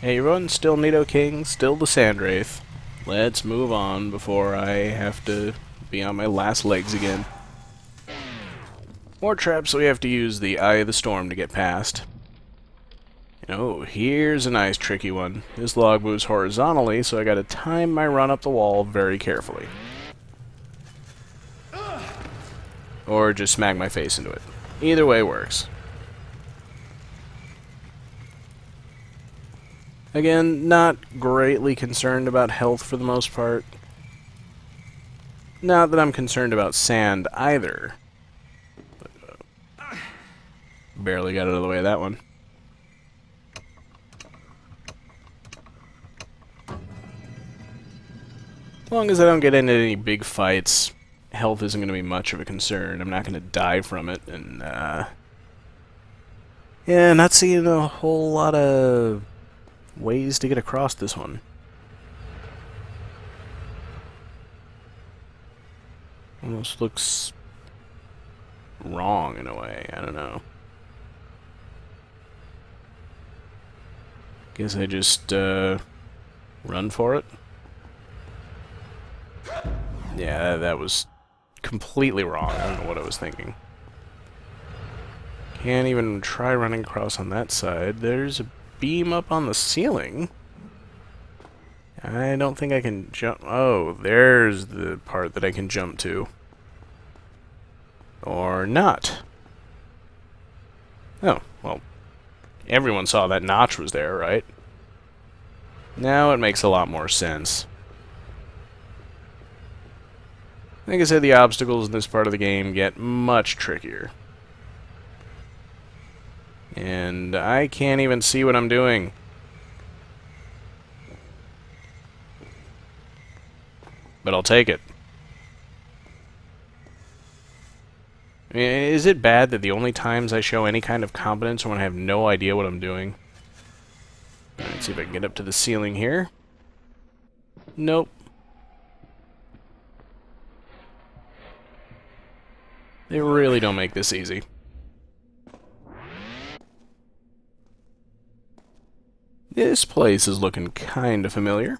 Hey everyone, still Nido King, still the Sandwraith. Let's move on before I have to be on my last legs again. More traps, so we have to use the Eye of the Storm to get past. Oh, here's a nice tricky one. This log moves horizontally, so I gotta time my run up the wall very carefully. Or just smack my face into it. Either way works. Again, not greatly concerned about health for the most part. Not that I'm concerned about sand either. But, barely got out of the way of that one. As long as I don't get into any big fights, health isn't going to be much of a concern. I'm not going to die from it, and, yeah, not seeing a whole lot of ways to get across this one. Almost looks wrong in a way, I don't know. Guess I just, run for it? Yeah, that was completely wrong. I don't know what I was thinking. Can't even try running across on that side. There's a beam up on the ceiling. I don't think I can jump. Oh, there's the part that I can jump to. Or not. Oh, well. Everyone saw that notch was there, right? Now it makes a lot more sense. Like I said, the obstacles in this part of the game get much trickier. And I can't even see what I'm doing. But I'll take it. I mean, is it bad that the only times I show any kind of competence are when I have no idea what I'm doing? Let's see if I can get up to the ceiling here. Nope. They really don't make this easy. This place is looking kinda familiar.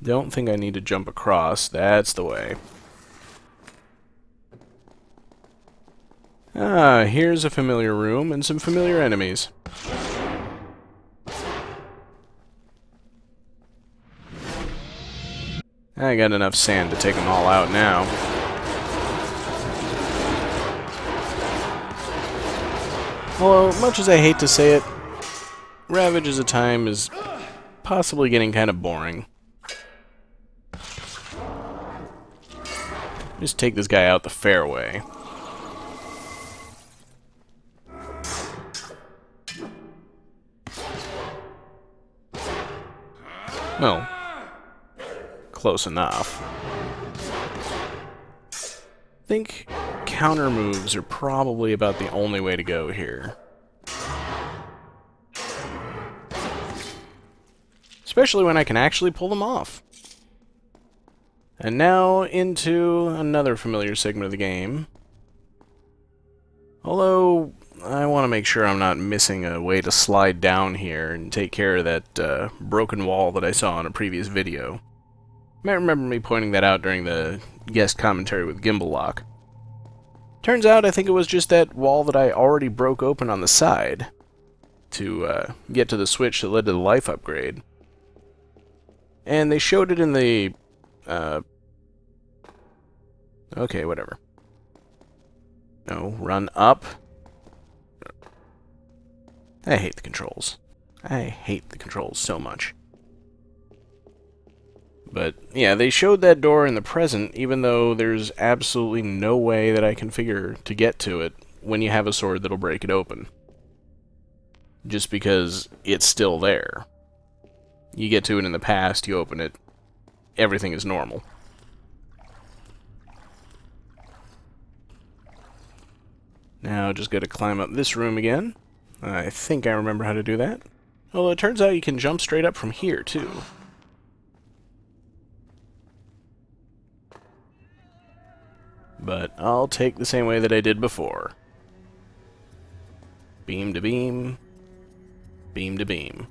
Don't think I need to jump across. That's the way. Ah, here's a familiar room and some familiar enemies. I got enough sand to take them all out now. Although, much as I hate to say it, Ravage as a time is possibly getting kind of boring. Just take this guy out the fair way. Well, close enough. I think counter moves are probably about the only way to go here. Especially when I can actually pull them off. And now into another familiar segment of the game. Although, I want to make sure I'm not missing a way to slide down here and take care of that broken wall that I saw in a previous video. You might remember me pointing that out during the guest commentary with Gimbal Lock. Turns out I think it was just that wall that I already broke open on the side to get to the switch that led to the life upgrade. And they showed it in the... okay, whatever. No, run up. I hate the controls. I hate the controls so much. But, yeah, they showed that door in the present, even though there's absolutely no way that I can figure to get to it when you have a sword that'll break it open. Just because it's still there. You get to it in the past, you open it, everything is normal. Now, just gotta climb up this room again. I think I remember how to do that. Although it turns out you can jump straight up from here, too. But I'll take the same way that I did before. Beam to beam. Beam to beam.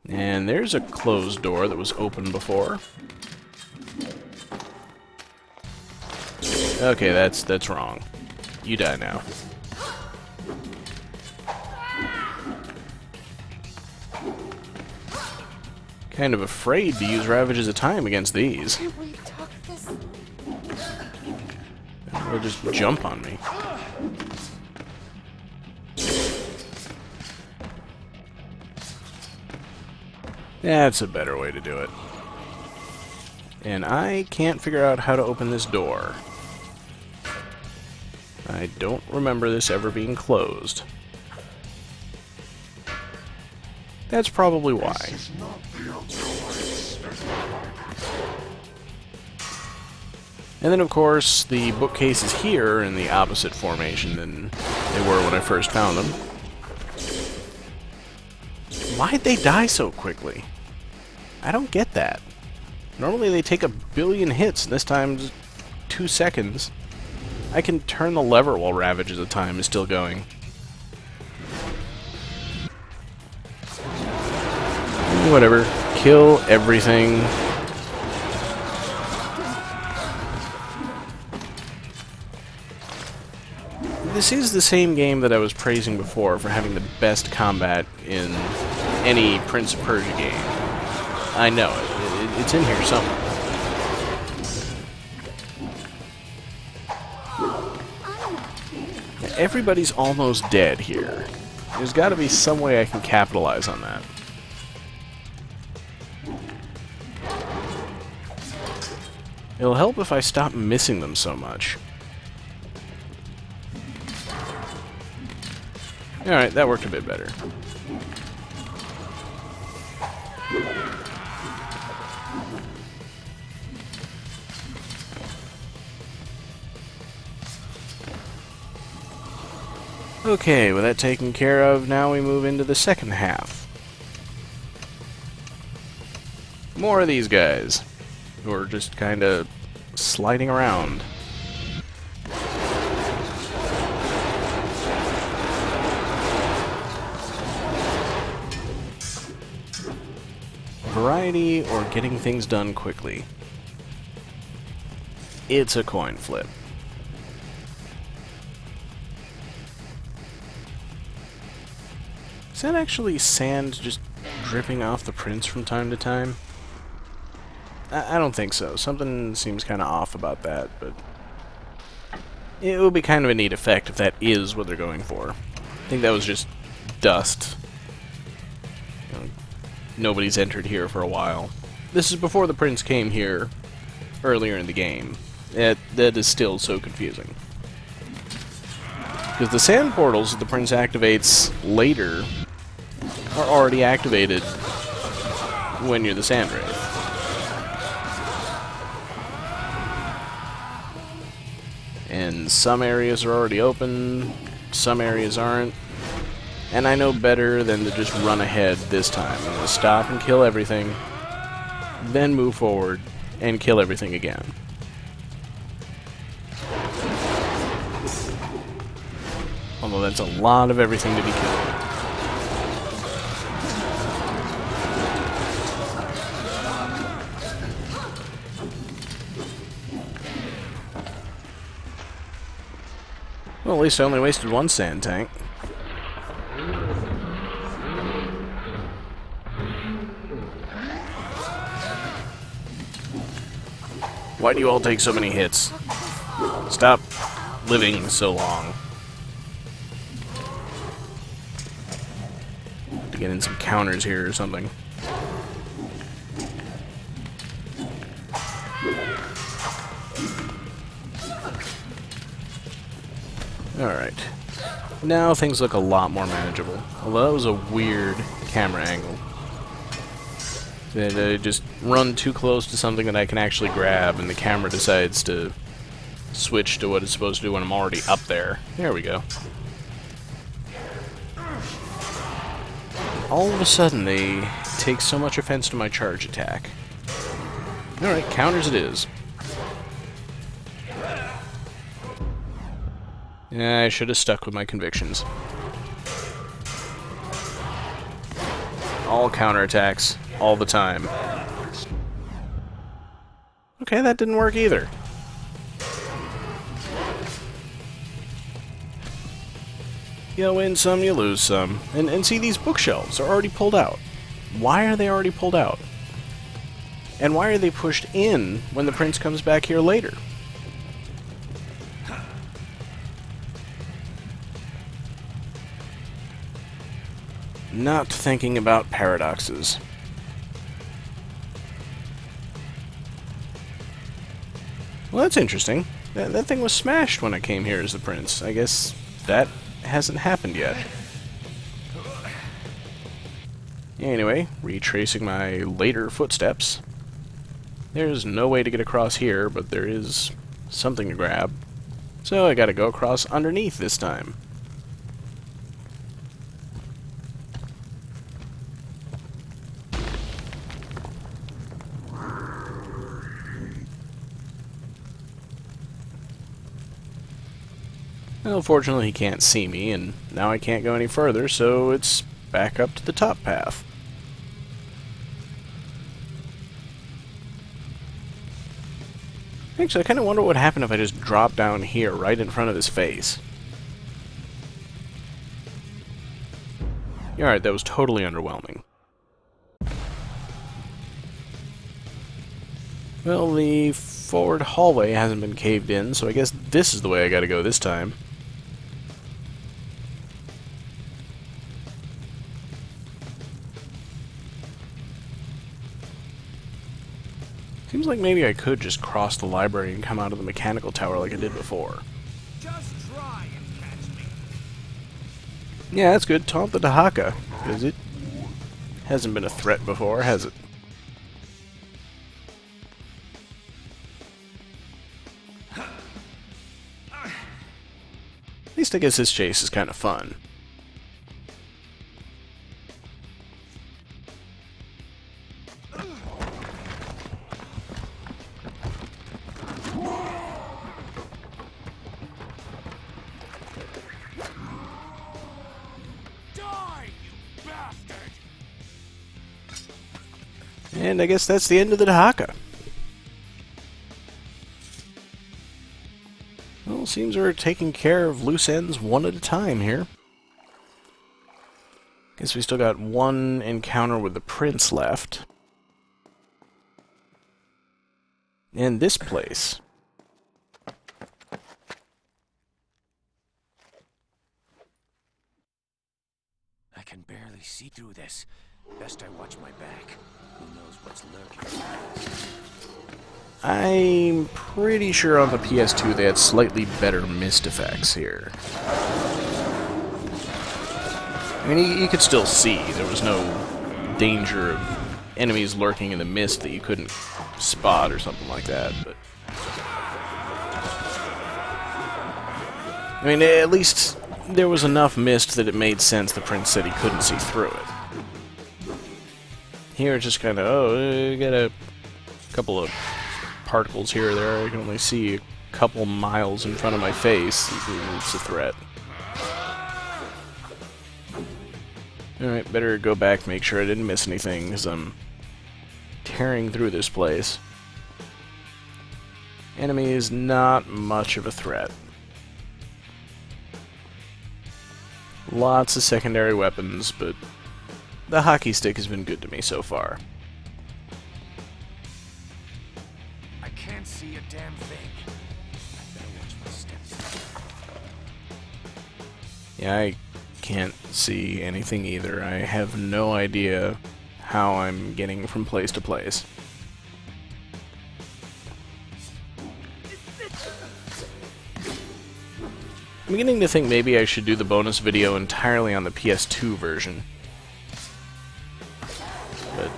And there's a closed door that was open before. Okay, that's wrong. You die now. Kind of afraid to use Ravages of Time against these. They'll just jump on me. That's a better way to do it. And I can't figure out how to open this door. I don't remember this ever being closed. That's probably why. And then, of course, the bookcase is here in the opposite formation than they were when I first found them. Why'd they die so quickly? I don't get that. Normally they take a billion hits, and this time 2 seconds. I can turn the lever while Ravages of Time is still going. Whatever. Kill everything. This is the same game that I was praising before for having the best combat in any Prince of Persia game. I know it. It's in here somewhere. Everybody's almost dead here. There's got to be some way I can capitalize on that. It'll help if I stop missing them so much. Alright, that worked a bit better. Okay, with that taken care of, now we move into the second half. More of these guys, who are just kind of sliding around. Variety or getting things done quickly. It's a coin flip. Is that actually sand just dripping off the prints from time to time? I don't think so. Something seems kind of off about that, but it would be kind of a neat effect if that is what they're going for. I think that was just dust. You know, nobody's entered here for a while. This is before the prints came here earlier in the game. That is still so confusing. Because the sand portals that the prince activates later are already activated when you're the Sand Wraith. And some areas are already open, some areas aren't. And I know better than to just run ahead this time. I'm going to stop and kill everything, then move forward and kill everything again. Although that's a lot of everything to be killed. Well, at least I only wasted one sand tank. Why do you all take so many hits? Stop living so long. To get in some counters here or something. Alright. Now things look a lot more manageable. Although that was a weird camera angle. That I just run too close to something that I can actually grab and the camera decides to switch to what it's supposed to do when I'm already up there. There we go. All of a sudden they take so much offense to my charge attack. Alright, counters it is. Yeah, I should have stuck with my convictions. All counterattacks, all the time. Okay, that didn't work either. You win some, you lose some. And see, these bookshelves are already pulled out. Why are they already pulled out? And why are they pushed in when the prince comes back here later? Not thinking about paradoxes. Well, that's interesting. That thing was smashed when I came here as the prince. I guess that hasn't happened yet. Anyway, retracing my later footsteps. There's no way to get across here, but there is something to grab. So I gotta go across underneath this time. Well, fortunately he can't see me, and now I can't go any further, so it's back up to the top path. Actually, I kind of wonder what would happen if I just dropped down here, right in front of his face. Alright, that was totally underwhelming. Well, the forward hallway hasn't been caved in, so I guess this is the way I gotta go this time. Seems like maybe I could just cross the library and come out of the mechanical tower like I did before. Just try and catch me. Yeah, that's good. Taunt the Dahaka, because it hasn't been a threat before, has it? At least I guess this chase is kind of fun. And I guess that's the end of the Dahaka. Well, seems we're taking care of loose ends one at a time here. Guess we still got one encounter with the prince left. And this place. I can barely see through this. Best I watch my back. Who knows what's lurking? I'm pretty sure on the PS2 they had slightly better mist effects here. I mean, you could still see. There was no danger of enemies lurking in the mist that you couldn't spot or something like that, but... I mean, at least there was enough mist that it made sense the prince said he couldn't see through it. Here it's just kind of, oh, you got a couple of particles here or there. I can only see a couple miles in front of my face. It's a threat. Alright, better go back, make sure I didn't miss anything, because I'm tearing through this place. Enemy is not much of a threat. Lots of secondary weapons, but the hockey stick has been good to me so far. I can't see a damn thing. I better watch my steps. Yeah, I can't see anything either. I have no idea how I'm getting from place to place. I'm beginning to think maybe I should do the bonus video entirely on the PS2 version. But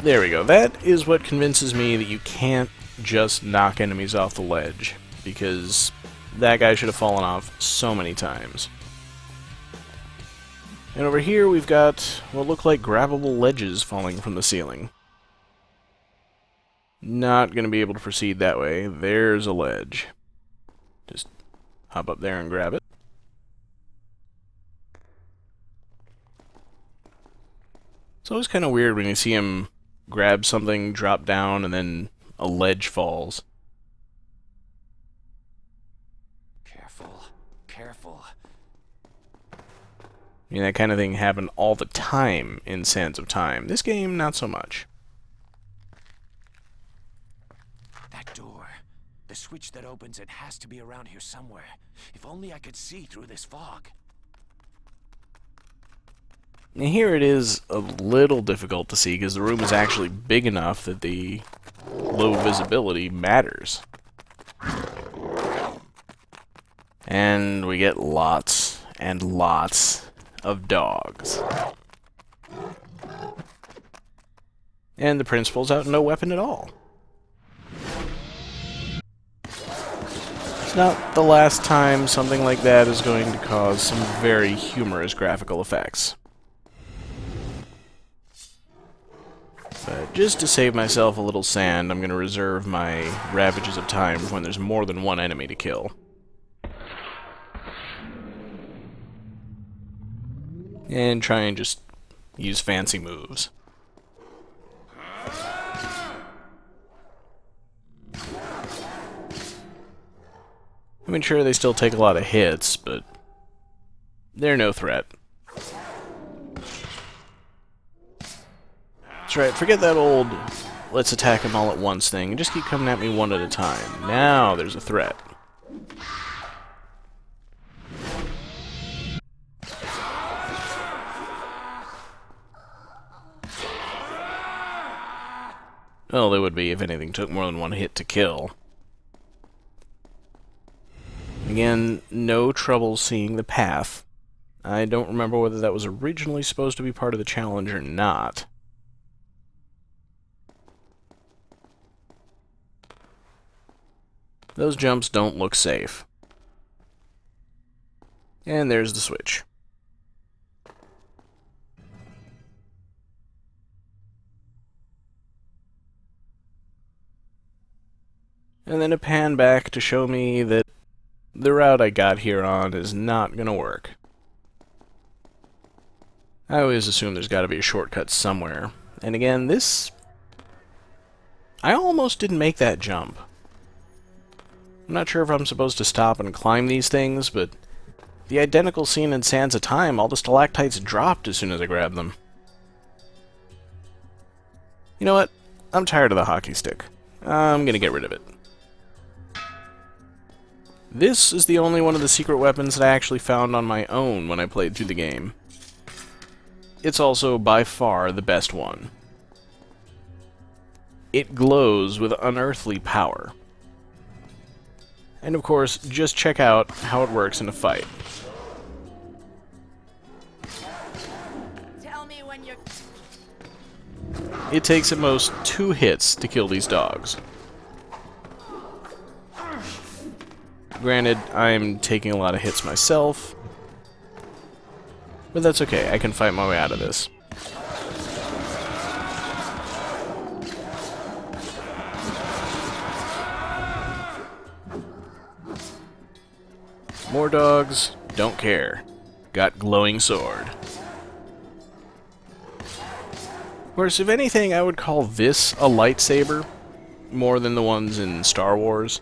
there we go. That is what convinces me that you can't just knock enemies off the ledge, because that guy should have fallen off so many times. And over here we've got what look like grabbable ledges falling from the ceiling. Not going to be able to proceed that way. There's a ledge. Just hop up there and grab it. It's always kind of weird when you see him grab something, drop down, and then a ledge falls. Careful, careful. I mean, that kind of thing happened all the time in Sands of Time. This game, not so much. That door. The switch that opens it has to be around here somewhere. If only I could see through this fog. And here it is a little difficult to see because the room is actually big enough that the low visibility matters. And we get lots and lots of dogs. And the prince pulls out no weapon at all. It's not the last time something like that is going to cause some very humorous graphical effects. But just to save myself a little sand, I'm going to reserve my Ravages of Time when there's more than one enemy to kill. And try and just use fancy moves. I mean, sure, they still take a lot of hits, but they're no threat. That's right, forget that old let's attack them all at once thing, and just keep coming at me one at a time. Now there's a threat. Well, they would be if anything took more than one hit to kill. Again, no trouble seeing the path. I don't remember whether that was originally supposed to be part of the challenge or not. Those jumps don't look safe. And there's the switch. And then a pan back to show me that the route I got here on is not gonna work. I always assume there's gotta be a shortcut somewhere. And again, this... I almost didn't make that jump. I'm not sure if I'm supposed to stop and climb these things, but the identical scene in Sands of Time, all the stalactites dropped as soon as I grabbed them. You know what? I'm tired of the hockey stick. I'm gonna get rid of it. This is the only one of the secret weapons that I actually found on my own when I played through the game. It's also by far the best one. It glows with unearthly power. And of course, just check out how it works in a fight. Tell me when you're... It takes at most 2 hits to kill these dogs. Granted, I'm taking a lot of hits myself, but that's okay, I can fight my way out of this. More dogs, don't care. Got glowing sword. Of course, if anything, I would call this a lightsaber, more than the ones in Star Wars.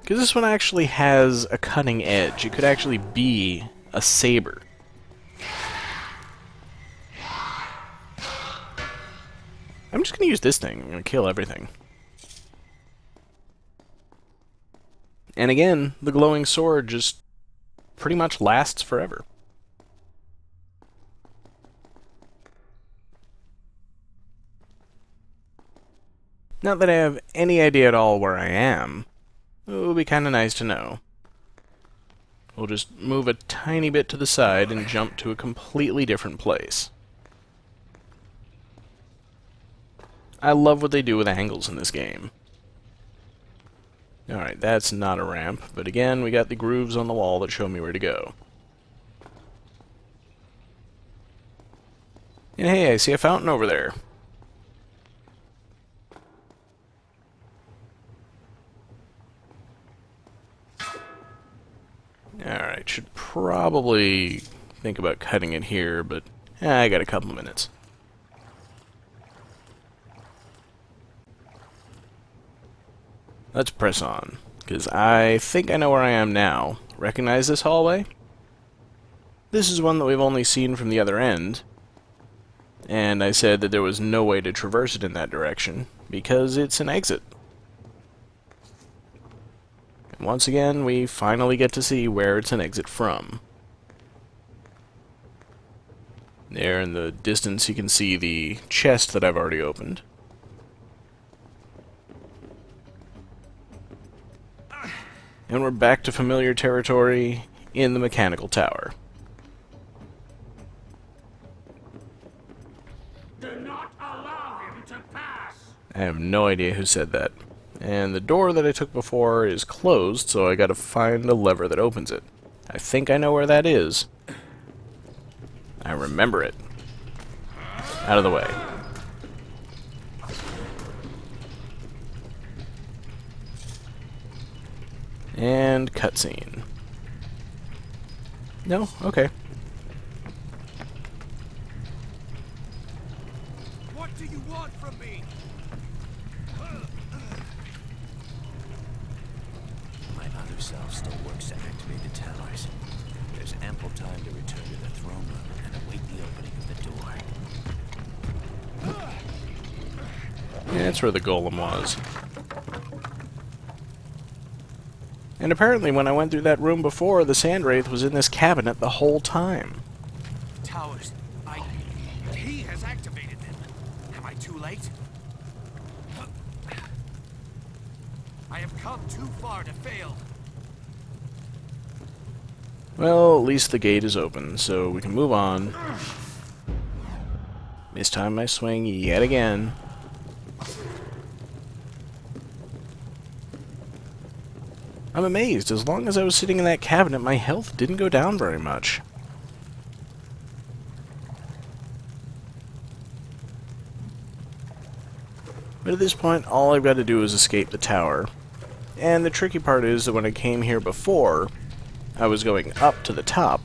Because this one actually has a cutting edge. It could actually be a saber. I'm just going to use this thing. I'm going to kill everything. And again, the glowing sword just pretty much lasts forever. Not that I have any idea at all where I am. It would be kind of nice to know. We'll just move a tiny bit to the side and jump to a completely different place. I love what they do with angles in this game. Alright, that's not a ramp, but again, we got the grooves on the wall that show me where to go. And hey, I see a fountain over there. Alright, should probably think about cutting it here, but I got a couple minutes. Let's press on, because I think I know where I am now. Recognize this hallway? This is one that we've only seen from the other end, and I said that there was no way to traverse it in that direction, because it's an exit. And once again, we finally get to see where it's an exit from. There in the distance you can see the chest that I've already opened. And we're back to familiar territory in the mechanical tower. Do not allow him to pass! I have no idea who said that. And the door that I took before is closed, so I gotta find a lever that opens it. I think I know where that is. I remember it. Out of the way. And cutscene. No? Okay. What do you want from me? My other self still works to activate the towers. There's ample time to return to the throne room and await the opening of the door. Yeah, that's where the golem was. And apparently when I went through that room before, the sand wraith was in this cabinet the whole time. Towers. He has activated them. Am I too late? I have come too far to fail. Well, at least the gate is open, so we can move on. Mistime my swing yet again. I'm amazed. As long as I was sitting in that cabinet, my health didn't go down very much. But at this point, all I've got to do is escape the tower. And the tricky part is that when I came here before, I was going up to the top.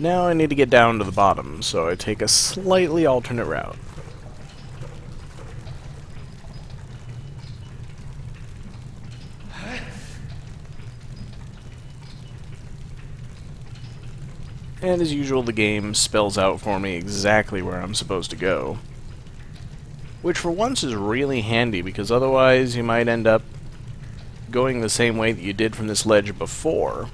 Now I need to get down to the bottom, so I take a slightly alternate route. And as usual, the game spells out for me exactly where I'm supposed to go. Which for once is really handy, because otherwise you might end up going the same way that you did from this ledge before.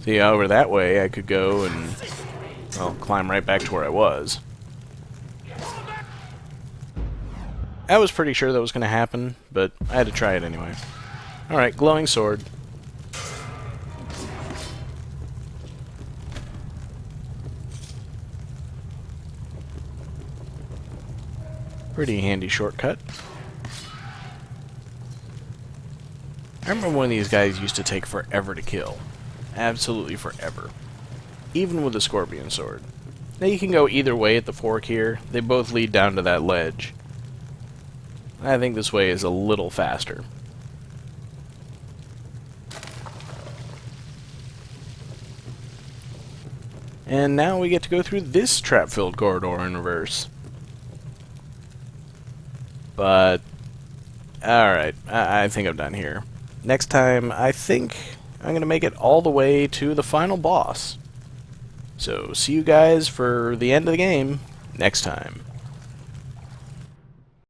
See, over that way I could go and, well, climb right back to where I was. I was pretty sure that was going to happen, but I had to try it anyway. Alright, glowing sword. Pretty handy shortcut. I remember when these guys used to take forever to kill. Absolutely forever. Even with the scorpion sword. Now you can go either way at the fork here. They both lead down to that ledge. I think this way is a little faster. And now we get to go through this trap-filled corridor in reverse. But, alright, I think I'm done here. Next time, I think I'm going to make it all the way to the final boss. So, see you guys for the end of the game next time.